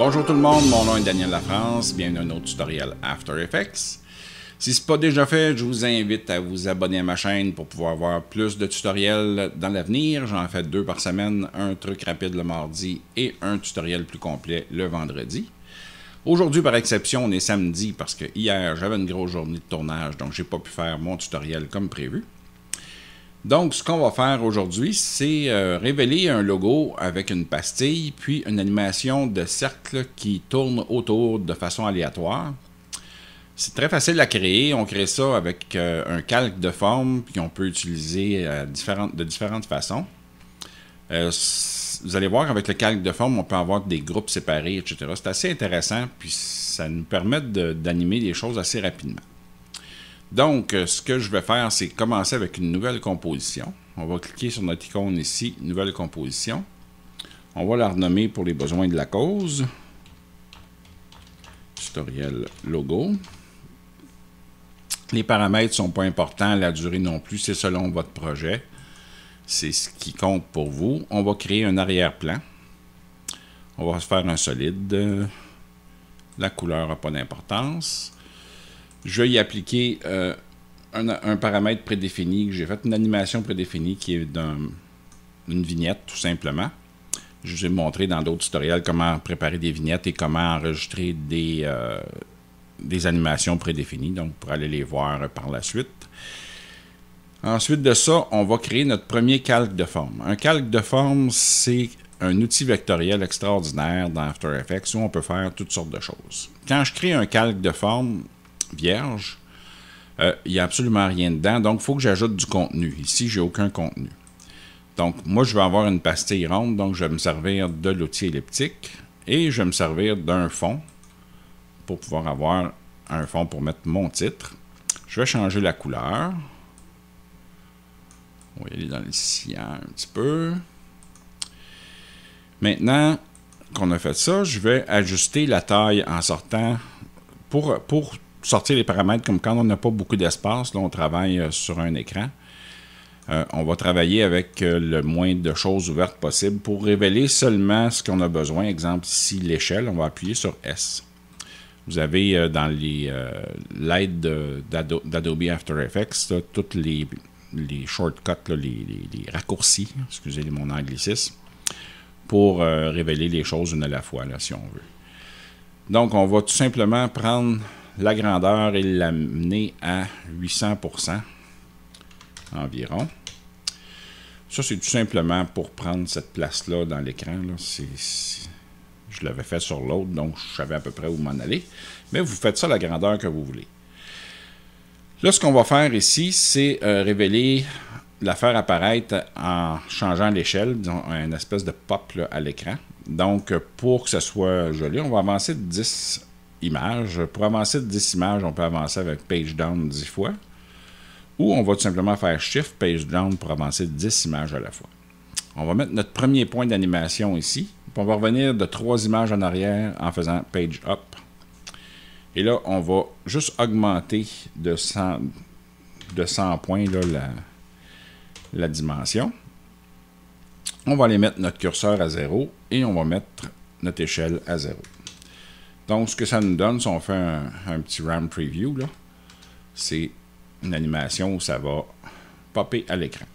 Bonjour tout le monde, mon nom est Daniel Lafrance, bienvenue à un autre tutoriel After Effects. Si ce n'est pas déjà fait, je vous invite à vous abonner à ma chaîne pour pouvoir voir plus de tutoriels dans l'avenir. J'en fais 2 par semaine, un truc rapide le mardi et un tutoriel plus complet le vendredi. Aujourd'hui, par exception, on est samedi parce que hier, j'avais une grosse journée de tournage, donc j'ai pas pu faire mon tutoriel comme prévu. Donc, ce qu'on va faire aujourd'hui, c'est révéler un logo avec une pastille, puis une animation de cercle qui tourne autour de façon aléatoire. C'est très facile à créer. On crée ça avec un calque de forme, puis on peut utiliser de différentes façons. Vous allez voir qu'avec le calque de forme, on peut avoir des groupes séparés, etc. C'est assez intéressant, puis ça nous permet d'animer des choses assez rapidement. Donc, ce que je vais faire, c'est commencer avec une nouvelle composition. On va cliquer sur notre icône ici, Nouvelle composition. On va la renommer pour les besoins de la cause. Tutoriel logo. Les paramètres ne sont pas importants, la durée non plus, c'est selon votre projet. C'est ce qui compte pour vous. On va créer un arrière-plan. On va se faire un solide. La couleur n'a pas d'importance. Je vais y appliquer un paramètre prédéfini que j'ai fait, une animation prédéfinie qui est une vignette tout simplement. Je vous ai montré dans d'autres tutoriels comment préparer des vignettes et comment enregistrer des animations prédéfinies, donc pour aller les voir par la suite. Ensuite de ça, on va créer notre premier calque de forme. Un calque de forme, c'est un outil vectoriel extraordinaire dans After Effects où on peut faire toutes sortes de choses. Quand je crée un calque de forme vierge, il n'y a absolument rien dedans, donc il faut que j'ajoute du contenu. Ici, j'ai aucun contenu. Donc, moi, je vais avoir une pastille ronde, donc je vais me servir de l'outil elliptique et je vais me servir d'un fond pour pouvoir avoir un fond pour mettre mon titre. Je vais changer la couleur. On va y aller dans le cyan un petit peu. Maintenant qu'on a fait ça, je vais ajuster la taille en sortant pour sortir les paramètres comme quand on n'a pas beaucoup d'espace. Là, on travaille sur un écran. On va travailler avec le moins de choses ouvertes possible pour révéler seulement ce qu'on a besoin. Exemple, ici, l'échelle, on va appuyer sur S. Vous avez dans l'aide d'Adobe After Effects, là, toutes les shortcuts, là, les raccourcis, excusez mon anglicisme, pour révéler les choses une à la fois, là, si on veut. Donc, on va tout simplement prendre la grandeur et l'amener à 800% environ. Ça, c'est tout simplement pour prendre cette place-là dans l'écran. Je l'avais fait sur l'autre, donc je savais à peu près où m'en aller. Mais vous faites ça à la grandeur que vous voulez. Là, ce qu'on va faire ici, c'est révéler, la faire apparaître en changeant l'échelle, disons, une espèce de pop là, à l'écran. Donc, pour que ce soit joli, on va avancer de 10 images. Pour avancer de 10 images, on peut avancer avec Page Down 10 fois. Ou on va tout simplement faire Shift Page Down pour avancer de 10 images à la fois. On va mettre notre premier point d'animation ici. Puis on va revenir de 3 images en arrière en faisant Page Up. Et là, on va juste augmenter de 100 points là, la dimension. On va aller mettre notre curseur à 0 et on va mettre notre échelle à 0. Donc, ce que ça nous donne, si on fait un petit RAM Preview, c'est une animation où ça va popper à l'écran.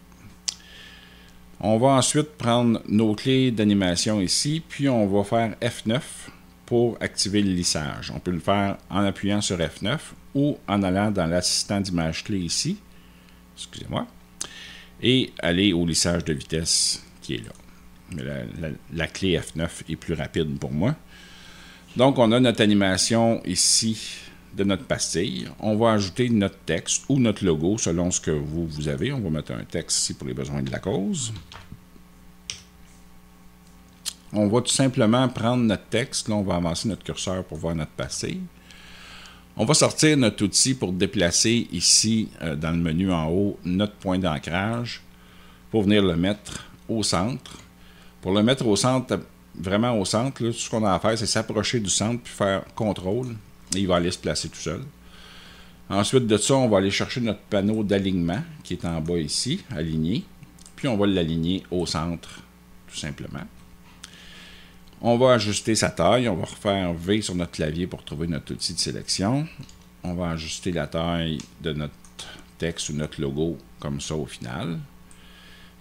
On va ensuite prendre nos clés d'animation ici, puis on va faire F9 pour activer le lissage. On peut le faire en appuyant sur F9 ou en allant dans l'assistant d'image clé ici, excusez-moi, et aller au lissage de vitesse qui est là. Mais la clé F9 est plus rapide pour moi. Donc, on a notre animation ici de notre pastille. On va ajouter notre texte ou notre logo selon ce que vous avez. On va mettre un texte ici pour les besoins de la cause. On va tout simplement prendre notre texte. Là, on va avancer notre curseur pour voir notre pastille. On va sortir notre outil pour déplacer ici dans le menu en haut notre point d'ancrage pour venir le mettre au centre. Pour le mettre au centre, vraiment au centre, là, tout ce qu'on a à faire, c'est s'approcher du centre puis faire CTRL et il va aller se placer tout seul. Ensuite de ça, on va aller chercher notre panneau d'alignement qui est en bas ici, aligné, puis on va l'aligner au centre, tout simplement. On va ajuster sa taille. On va refaire V sur notre clavier pour trouver notre outil de sélection. On va ajuster la taille de notre texte ou notre logo comme ça au final.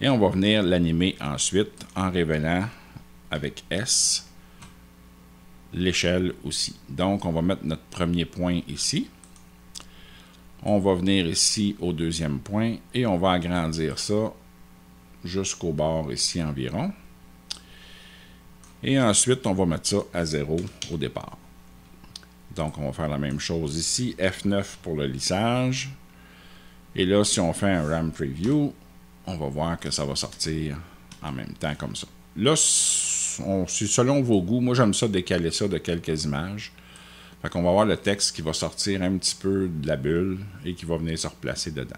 Et on va venir l'animer ensuite en révélant avec S l'échelle aussi. Donc, on va mettre notre premier point ici. On va venir ici au deuxième point et on va agrandir ça jusqu'au bord ici environ. Et ensuite, on va mettre ça à 0 au départ. Donc, on va faire la même chose ici. F9 pour le lissage. Et là, si on fait un RAM Preview, on va voir que ça va sortir en même temps comme ça. Là, c'est selon vos goûts. Moi, j'aime ça décaler ça de quelques images. Fait qu'on va voir le texte qui va sortir un petit peu de la bulle et qui va venir se replacer dedans.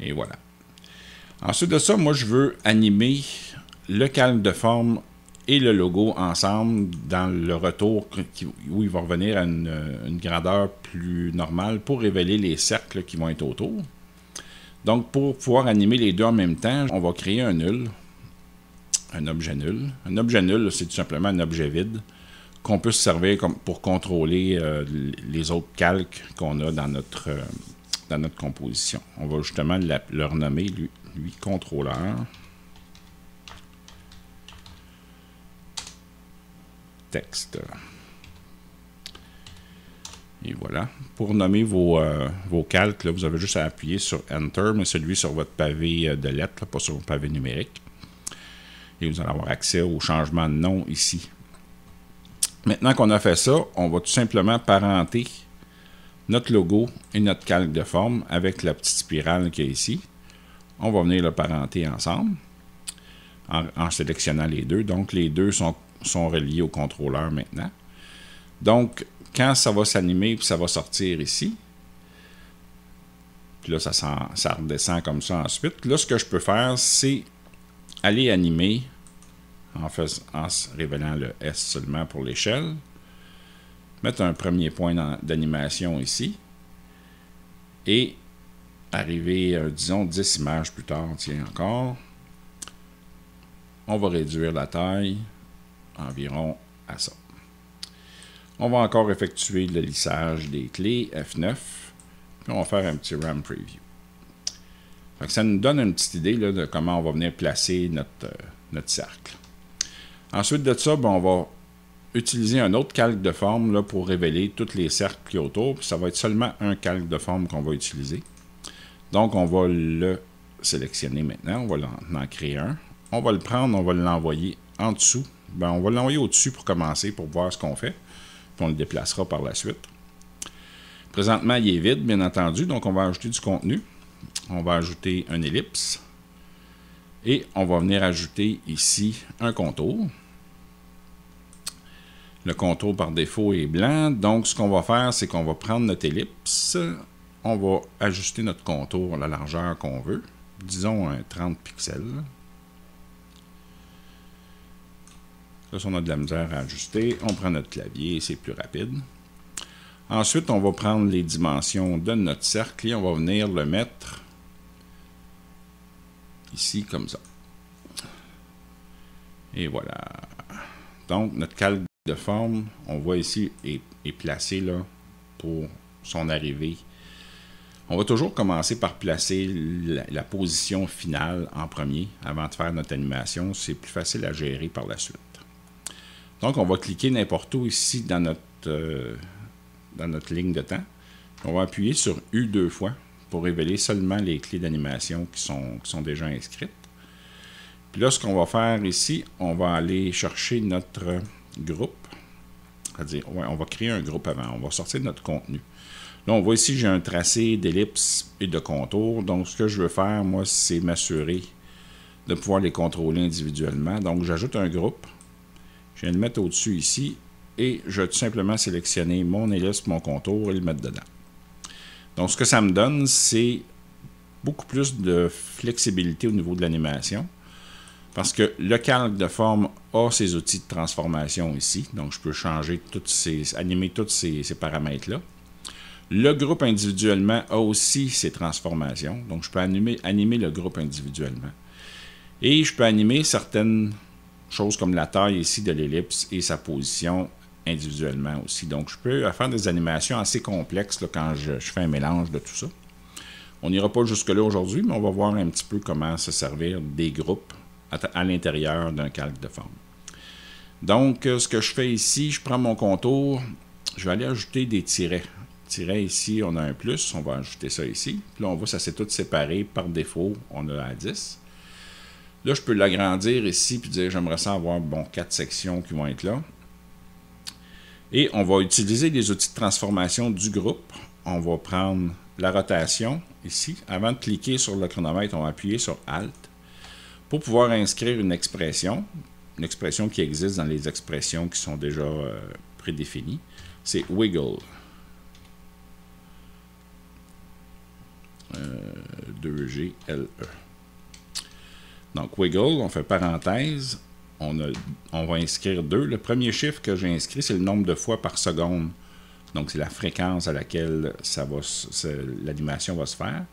Et voilà. Ensuite de ça, moi, je veux animer le calque de forme et le logo ensemble dans le retour où il va revenir à une grandeur plus normale pour révéler les cercles qui vont être autour. Donc, pour pouvoir animer les deux en même temps, on va créer un nul, un objet nul. Un objet nul, c'est tout simplement un objet vide qu'on peut se servir pour contrôler les autres calques qu'on a dans notre composition. On va justement le renommer, lui, contrôleur. Texte. Et voilà. Pour nommer vos calques, là, vous avez juste à appuyer sur Enter, mais celui sur votre pavé de lettres, là, pas sur votre pavé numérique. Et vous allez avoir accès au changement de nom ici. Maintenant qu'on a fait ça, on va tout simplement parenter notre logo et notre calque de forme avec la petite spirale qu'il y a ici. On va venir le parenter ensemble en sélectionnant les deux. Donc, les deux sont reliés au contrôleur maintenant. Donc, quand ça va s'animer puis ça va sortir ici, puis là, ça redescend comme ça ensuite. Là, ce que je peux faire, c'est aller animer en révélant le S seulement pour l'échelle. Mettre un premier point d'animation ici. Et arriver, disons, 10 images plus tard, tiens encore. On va réduire la taille environ à ça. On va encore effectuer le lissage des clés, F9, puis on va faire un petit RAM Preview. Fait que ça nous donne une petite idée là, de comment on va venir placer notre cercle. Ensuite de ça, ben, on va utiliser un autre calque de forme là, pour révéler tous les cercles qui sont autour, puis ça va être seulement un calque de forme qu'on va utiliser. Donc, on va le sélectionner maintenant, on va en créer un. On va le prendre, on va l'envoyer en dessous. Ben, on va l'envoyer au-dessus pour commencer, pour voir ce qu'on fait. Puis on le déplacera par la suite. Présentement, il est vide, bien entendu, donc on va ajouter du contenu. On va ajouter une ellipse. Et on va venir ajouter ici un contour. Le contour par défaut est blanc, donc ce qu'on va faire, c'est qu'on va prendre notre ellipse. On va ajuster notre contour à la largeur qu'on veut. Disons un 30 pixels. Là, si on a de la misère à ajuster, on prend notre clavier et c'est plus rapide. Ensuite, on va prendre les dimensions de notre cercle et on va venir le mettre ici comme ça. Et voilà. Donc, notre calque de forme, on voit ici, est placé là pour son arrivée. On va toujours commencer par placer la position finale en premier avant de faire notre animation. C'est plus facile à gérer par la suite. Donc, on va cliquer n'importe où ici dans notre ligne de temps. On va appuyer sur U 2 fois pour révéler seulement les clés d'animation qui sont déjà inscrites. Puis là, ce qu'on va faire ici, on va aller chercher notre groupe. C'est-à-dire, ouais, on va créer un groupe avant. On va sortir de notre contenu. Là, on voit ici, j'ai un tracé d'ellipse et de contour. Donc, ce que je veux faire, moi, c'est m'assurer de pouvoir les contrôler individuellement. Donc, j'ajoute un groupe. Je viens de le mettre au-dessus ici. Et je vais tout simplement sélectionner mon ellipse, mon contour et le mettre dedans. Donc, ce que ça me donne, c'est beaucoup plus de flexibilité au niveau de l'animation. Parce que le calque de forme a ses outils de transformation ici. Donc, je peux changer animer tous ces paramètres-là. Le groupe individuellement a aussi ses transformations. Donc, je peux animer le groupe individuellement. Et je peux animer certaines choses comme la taille ici de l'ellipse et sa position individuellement aussi. Donc, je peux faire des animations assez complexes là, quand je fais un mélange de tout ça. On n'ira pas jusque-là aujourd'hui, mais on va voir un petit peu comment se servir des groupes à l'intérieur d'un calque de forme. Donc, ce que je fais ici, je prends mon contour, je vais aller ajouter des tirets. Tiret ici, on a un plus, on va ajouter ça ici. Puis là, on voit que ça s'est tout séparé. Par défaut, on a à 10. Là, je peux l'agrandir ici puis dire j'aimerais ça avoir, bon, 4 sections qui vont être là. Et on va utiliser les outils de transformation du groupe. On va prendre la rotation ici. Avant de cliquer sur le chronomètre, on va appuyer sur Alt pour pouvoir inscrire une expression qui existe dans les expressions qui sont déjà prédéfinies. C'est wiggle. 2GLE. Donc, wiggle, on fait parenthèse, on va inscrire 2. Le premier chiffre que j'ai inscrit, c'est le nombre de fois par seconde. Donc, c'est la fréquence à laquelle l'animation va se faire.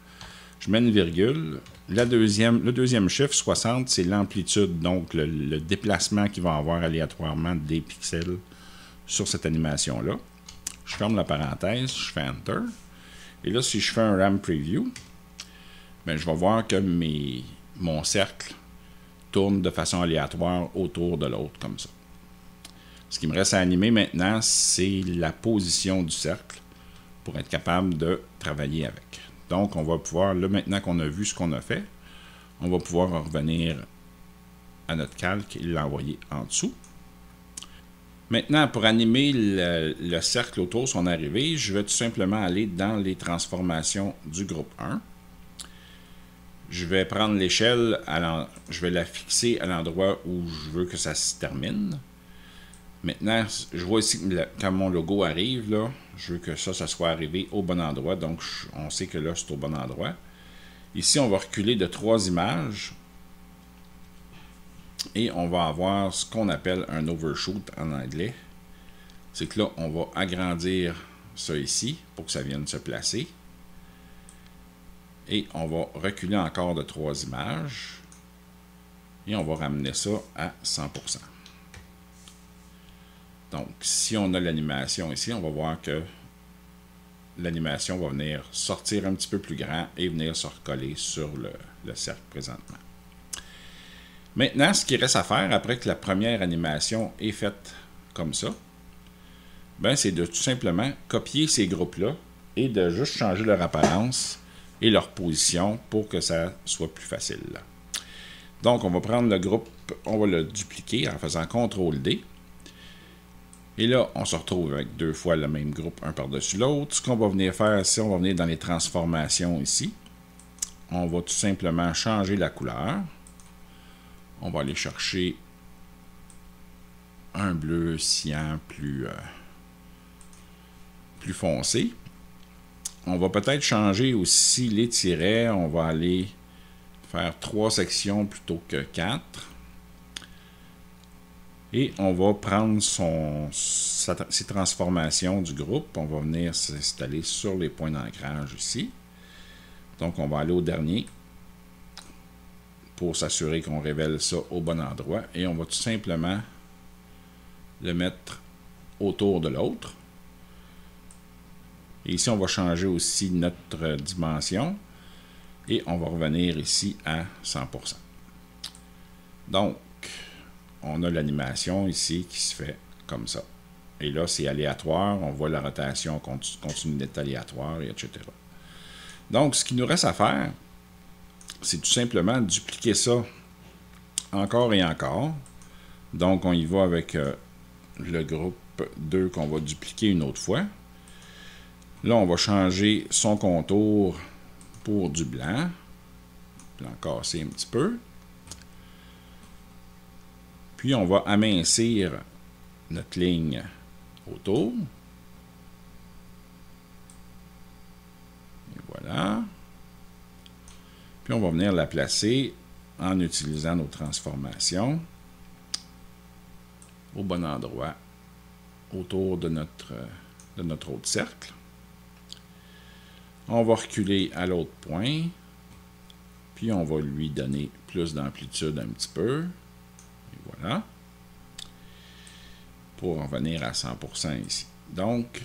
Je mets une virgule. Le deuxième chiffre, 60, c'est l'amplitude, donc le déplacement qu'il va avoir aléatoirement des pixels sur cette animation-là. Je ferme la parenthèse, je fais Enter. Et là, si je fais un RAM Preview, bien, je vais voir que mon cercle tourne de façon aléatoire autour de l'autre, comme ça. Ce qui me reste à animer maintenant, c'est la position du cercle pour être capable de travailler avec. Donc, on va pouvoir, là, maintenant qu'on a vu ce qu'on a fait, on va pouvoir revenir à notre calque et l'envoyer en dessous. Maintenant, pour animer le cercle autour de son arrivée, je vais tout simplement aller dans les transformations du groupe 1. Je vais prendre l'échelle, je vais la fixer à l'endroit où je veux que ça se termine. Maintenant, je vois ici que quand mon logo arrive, là, je veux que ça soit arrivé au bon endroit. Donc, on sait que là, c'est au bon endroit. Ici, on va reculer de 3 images. Et on va avoir ce qu'on appelle un overshoot en anglais. C'est que là, on va agrandir ça ici pour que ça vienne se placer. Et on va reculer encore de 3 images. Et on va ramener ça à 100%. Donc, si on a l'animation ici, on va voir que l'animation va venir sortir un petit peu plus grand et venir se recoller sur le cercle présentement. Maintenant, ce qui reste à faire après que la première animation est faite comme ça, ben, c'est de tout simplement copier ces groupes-là et de juste changer leur apparence et leur position pour que ça soit plus facile. Donc, on va prendre le groupe, on va le dupliquer en faisant CTRL-D. Et là, on se retrouve avec 2 fois le même groupe, un par-dessus l'autre. Ce qu'on va venir faire, c'est on va venir dans les transformations ici. On va tout simplement changer la couleur. On va aller chercher un bleu cyan plus foncé. On va peut-être changer aussi les tirets. On va aller faire 3 sections plutôt que 4. Et on va prendre ces transformations du groupe. On va venir s'installer sur les points d'ancrage ici. Donc, on va aller au dernier pour s'assurer qu'on révèle ça au bon endroit. Et on va tout simplement le mettre autour de l'autre. Et ici, on va changer aussi notre dimension. Et on va revenir ici à 100%. Donc, on a l'animation ici qui se fait comme ça. Et là, c'est aléatoire. On voit la rotation continue d'être aléatoire, etc. Donc, ce qui nous reste à faire, c'est tout simplement dupliquer ça encore et encore. Donc, on y va avec le groupe 2 qu'on va dupliquer une autre fois. Là, on va changer son contour pour du blanc. Blanc cassé un petit peu. Puis, on va amincir notre ligne autour. Et voilà. Puis, on va venir la placer en utilisant nos transformations au bon endroit autour de notre autre cercle. On va reculer à l'autre point. Puis, on va lui donner plus d'amplitude un petit peu. Et Voilà. Pour revenir à 100% ici. Donc,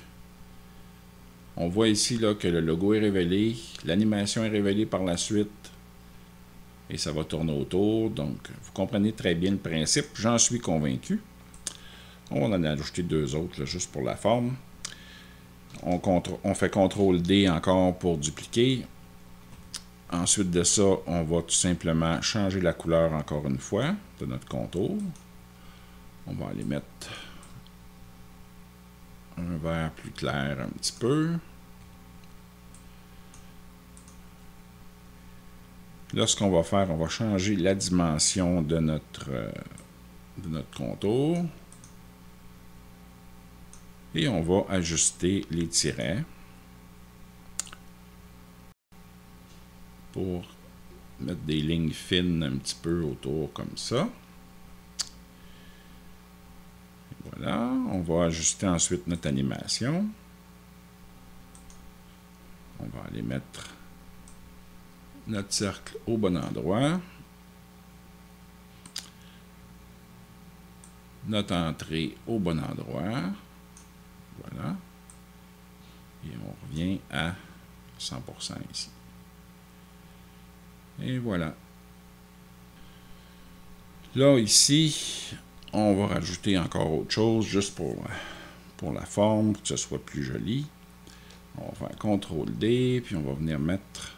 on voit ici là, que le logo est révélé, l'animation est révélée par la suite, et ça va tourner autour. Donc, vous comprenez très bien le principe, j'en suis convaincu. On en a ajouté deux autres, là, juste pour la forme. On fait CTRL-D encore pour dupliquer. Ensuite de ça, on va tout simplement changer la couleur encore une fois de notre contour. On va aller mettre un vert plus clair un petit peu. Là, ce qu'on va faire, on va changer la dimension de notre contour. Et on va ajuster les tirets pour mettre des lignes fines un petit peu autour comme ça. Voilà, on va ajuster ensuite notre animation. On va aller mettre notre cercle au bon endroit. Notre entrée au bon endroit. Voilà. Et on revient à 100% ici. Et voilà. Là, ici, on va rajouter encore autre chose, juste pour la forme, pour que ce soit plus joli. On va faire CTRL-D, puis on va venir mettre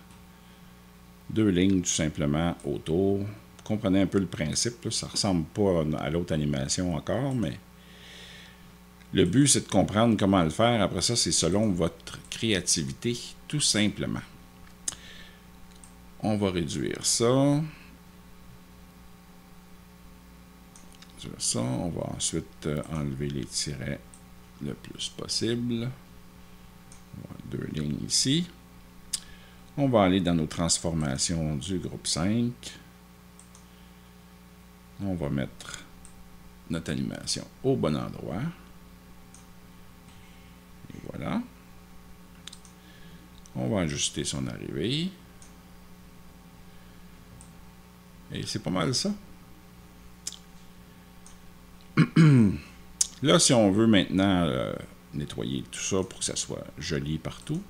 deux lignes tout simplement autour. Vous comprenez un peu le principe, là. Ça ne ressemble pas à l'autre animation encore, mais le but, c'est de comprendre comment le faire. Après ça, c'est selon votre créativité, tout simplement. On va réduire ça. On va ensuite enlever les tirets le plus possible. On va deux lignes ici. On va aller dans nos transformations du groupe 5. On va mettre notre animation au bon endroit. Et voilà. On va ajuster son arrivée. Et c'est pas mal ça. Là, si on veut maintenant nettoyer tout ça pour que ça soit joli partout,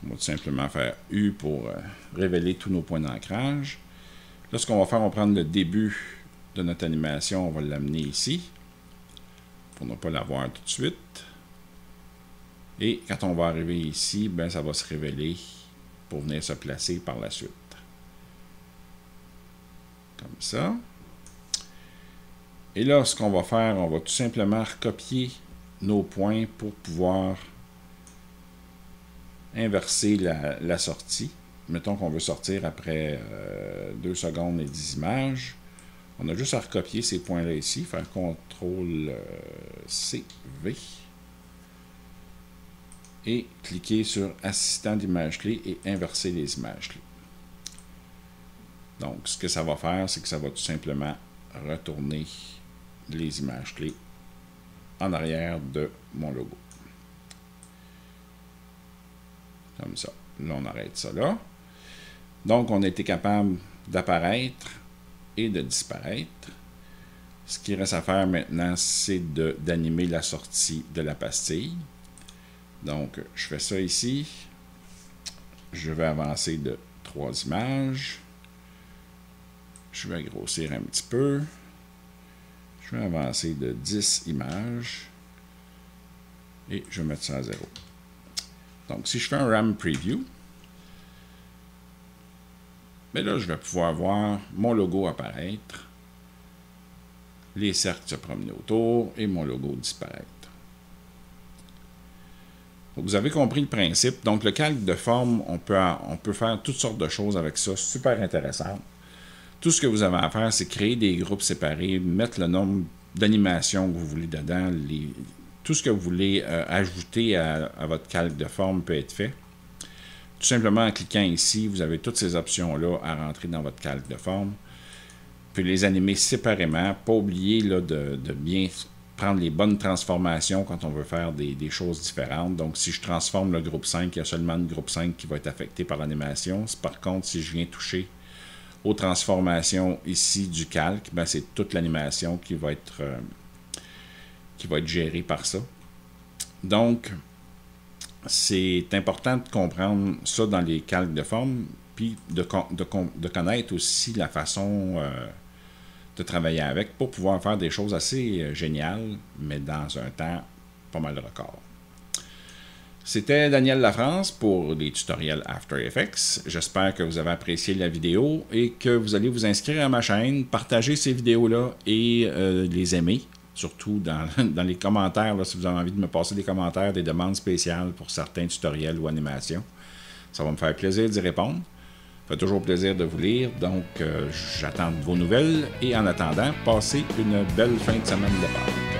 on va tout simplement faire U pour révéler tous nos points d'ancrage. Là, ce qu'on va faire, on va prendre le début de notre animation, on va l'amener ici, pour ne pas la voir tout de suite. Et quand on va arriver ici, ben, ça va se révéler pour venir se placer par la suite. Comme ça. Et là, ce qu'on va faire, on va tout simplement recopier nos points pour pouvoir inverser la sortie. Mettons qu'on veut sortir après 2 secondes et 10 images. On a juste à recopier ces points-là ici, faire CTRL-C-V et cliquer sur Assistant d'image clé et inverser les images clés. Donc, ce que ça va faire, c'est que ça va tout simplement retourner les images clés en arrière de mon logo. Comme ça. Là, on arrête ça là. Donc, on a été capable d'apparaître et de disparaître. Ce qui reste à faire maintenant, c'est d'animer la sortie de la pastille. Donc, je fais ça ici. Je vais avancer de 3 images. Je vais grossir un petit peu. Je vais avancer de 10 images. Et je vais mettre ça à 0. Donc, si je fais un RAM Preview, bien là, je vais pouvoir voir mon logo apparaître, les cercles se promener autour et mon logo disparaître. Donc, vous avez compris le principe. Donc, le calque de forme, on peut faire toutes sortes de choses avec ça, super intéressant. Tout ce que vous avez à faire, c'est créer des groupes séparés, mettre le nombre d'animations que vous voulez dedans, tout ce que vous voulez ajouter à votre calque de forme peut être fait. Tout simplement en cliquant ici, vous avez toutes ces options-là à rentrer dans votre calque de forme. Puis les animer séparément. Pas oublier là, de bien prendre les bonnes transformations quand on veut faire des choses différentes. Donc, si je transforme le groupe 5, il y a seulement le groupe 5 qui va être affecté par l'animation. Par contre, si je viens toucher aux transformations ici du calque, ben, c'est toute l'animation qui va être gérée par ça. Donc, c'est important de comprendre ça dans les calques de forme, puis de connaître aussi la façon de travailler avec pour pouvoir faire des choses assez géniales, mais dans un temps pas mal record. C'était Daniel Lafrance pour les tutoriels After Effects. J'espère que vous avez apprécié la vidéo et que vous allez vous inscrire à ma chaîne, partager ces vidéos-là et les aimer. Surtout dans les commentaires, là, si vous avez envie de me passer des commentaires, des demandes spéciales pour certains tutoriels ou animations. Ça va me faire plaisir d'y répondre. Ça fait toujours plaisir de vous lire, donc j'attends vos nouvelles. Et en attendant, passez une belle fin de semaine de Pâques.